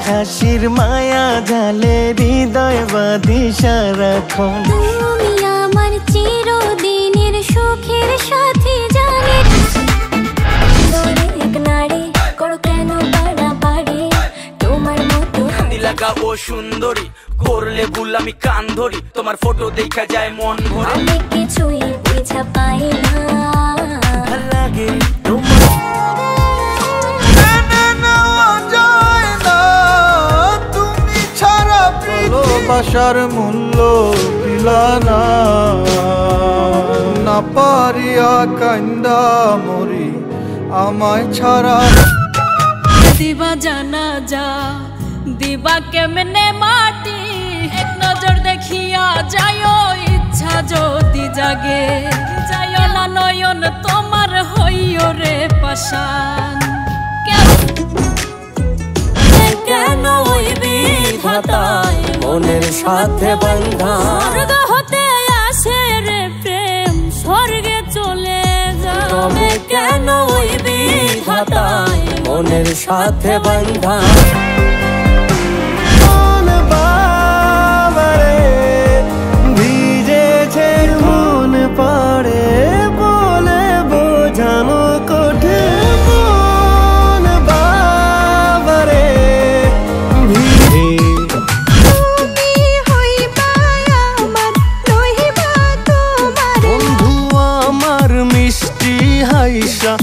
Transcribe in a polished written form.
হাসির মায়া জালে হৃদয় বাঁধি সারাক্ষণ। তুমি আমার চিরদিনের সুখের সাথী জানে। এক নাড়ে করো কেন বাড়াবাড়ি, তোমার মতো লাগা ও সুন্দরী করলে ভুল আমি কান ধরি, তোমার ফটো দেখা যায় মন ভরে। আমি কিছুই বুঝা পাই না, ভাল লাগে ভালোবাসার মূল্য দিলা না, না পারিয়া কান্দা মরি আমায় ছাড়া। দিবা জানা যা দিবা কেমনে মাটি, এক নজর দেখিয়া যায়ও ইচ্ছা যদি জাগে। যায়ও না নয়ন তোমার হইও রে পাশান। কেন ওই বিধাতায় মনের সাথে বাঁধা, স্বর্গ হতে আসে রে প্রেম স্বর্গে চলে যাবে। কেন ওই বিধাতায় মনের সাথে বাঁধা। মন বাবারে ভিজেছে মন পড়ে বলে বোঝানো কঠিন। মন বাবারে ভিজে তুমি হইবা আমার রহিবা তোমার। বন্ধু আমার মিষ্টি হাইসা